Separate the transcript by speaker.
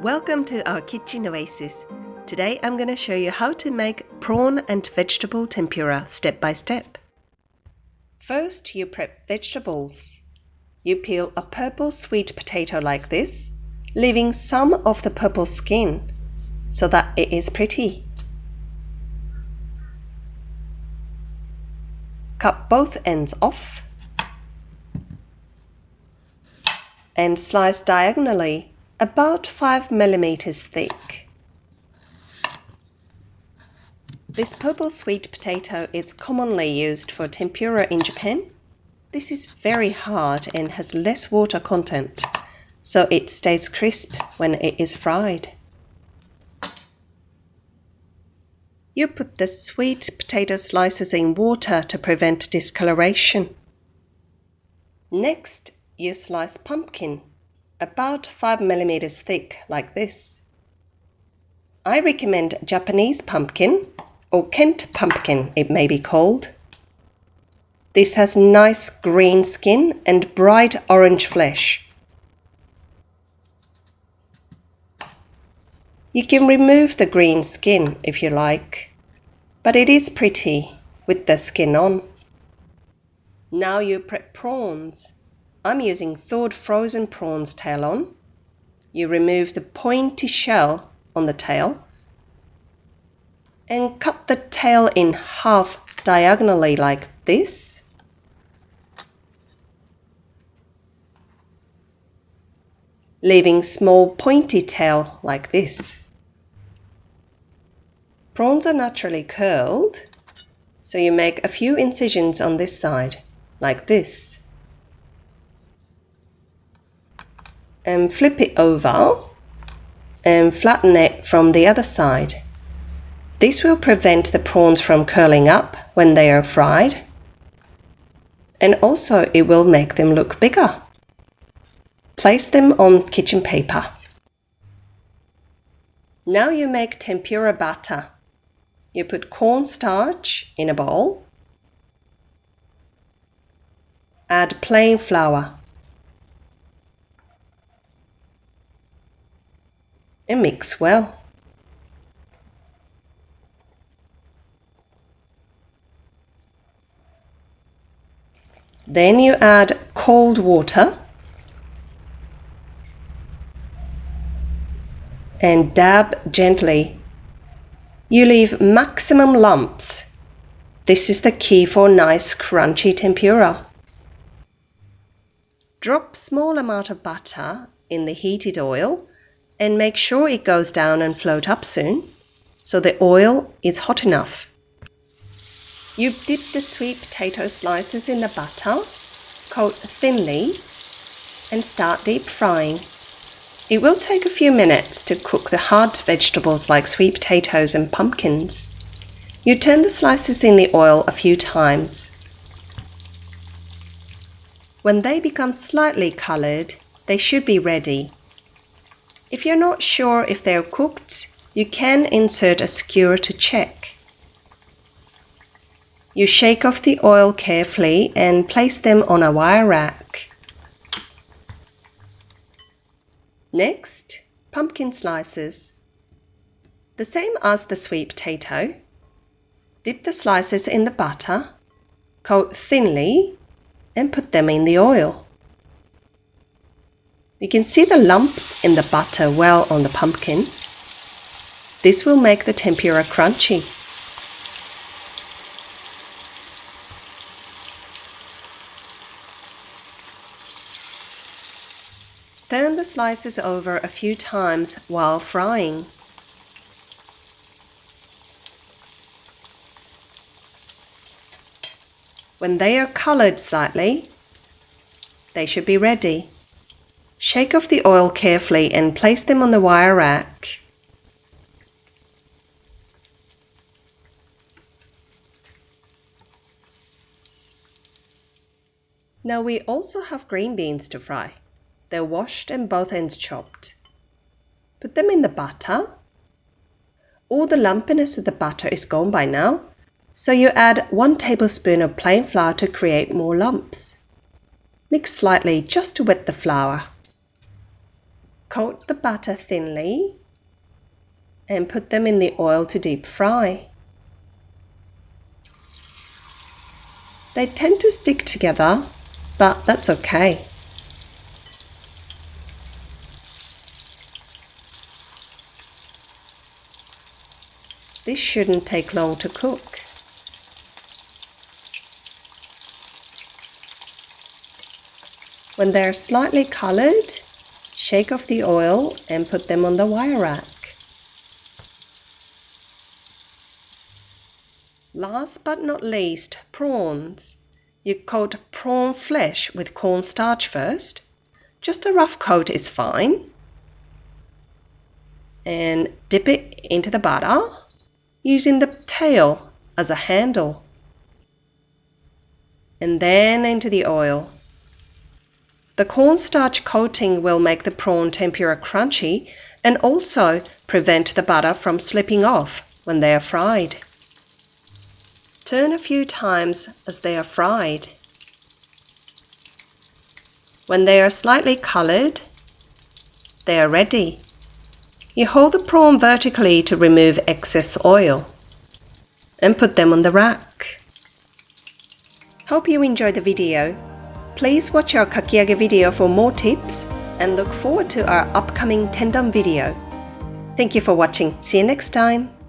Speaker 1: Welcome to our kitchen oasis. Today I'm going to show you how to make prawn and vegetable tempura step by step. First, you prep vegetables. You peel a purple sweet potato like this, leaving some of the purple skin so that it is pretty. Cut both ends off and slice diagonally about 5 millimeters thick. This purple sweet potato is commonly used for tempura in Japan. This is very hard and has less water content, so it stays crisp when it is fried. You put the sweet potato slices in water to prevent discoloration. Next, you slice pumpkin, about 5 millimeters thick like this. I recommend Japanese pumpkin, or Kent pumpkin it may be called. This has nice green skin and bright orange flesh. You can remove the green skin if you like, but it is pretty with the skin on. Now you prep prawns. I'm using thawed frozen prawns tail on. You remove the pointy shell on the tail and cut the tail in half diagonally like this. Leaving small pointy tail like this. Prawns are naturally curled, so you make a few incisions on this side like this. And flip it over and flatten it from the other side. This will prevent the prawns from curling up when they are fried, and also it will make them look bigger. Place them on kitchen paper. Now you make tempura batter. You put cornstarch in a bowl. Add plain flour. And mix well. Then you add cold water and dab gently. You leave maximum lumps. This is the key for nice crunchy tempura. Drop small amount of butter in the heated oil and make sure it goes down and float up soon, so the oil is hot enough. You dip the sweet potato slices in the butter, coat thinly, and start deep frying. It will take a few minutes to cook the hard vegetables like sweet potatoes and pumpkins. You turn the slices in the oil a few times. When they become slightly colored, they should be ready. If you're not sure if they're cooked, you can insert a skewer to check. You shake off the oil carefully and place them on a wire rack. Next, pumpkin slices. The same as the sweet potato. Dip the slices in the butter, coat thinly, and put them in the oil. You can see the lumps in the butter well on the pumpkin. This will make the tempura crunchy. Turn the slices over a few times while frying. When they are colored slightly, they should be ready. Shake off the oil carefully and place them on the wire rack. Now we also have green beans to fry. They're washed and both ends chopped. Put them in the butter. All the lumpiness of the butter is gone by now, so you add 1 tablespoon of plain flour to create more lumps. Mix slightly just to wet the flour. Coat the batter thinly and put them in the oil to deep fry. They tend to stick together, but that's okay. This shouldn't take long to cook. When they are slightly colored, shake off the oil and put them on the wire rack. Last but not least, prawns. You coat prawn flesh with cornstarch first. Just a rough coat is fine. And dip it into the butter, using the tail as a handle. And then into the oil. The cornstarch coating will make the prawn tempura crunchy and also prevent the butter from slipping off when they are fried. Turn a few times as they are fried. When they are slightly colored, they are ready. You hold the prawn vertically to remove excess oil and put them on the rack. Hope you enjoyed the video. Please watch our kakiage video for more tips and look forward to our upcoming tendon video. Thank you for watching. See you next time.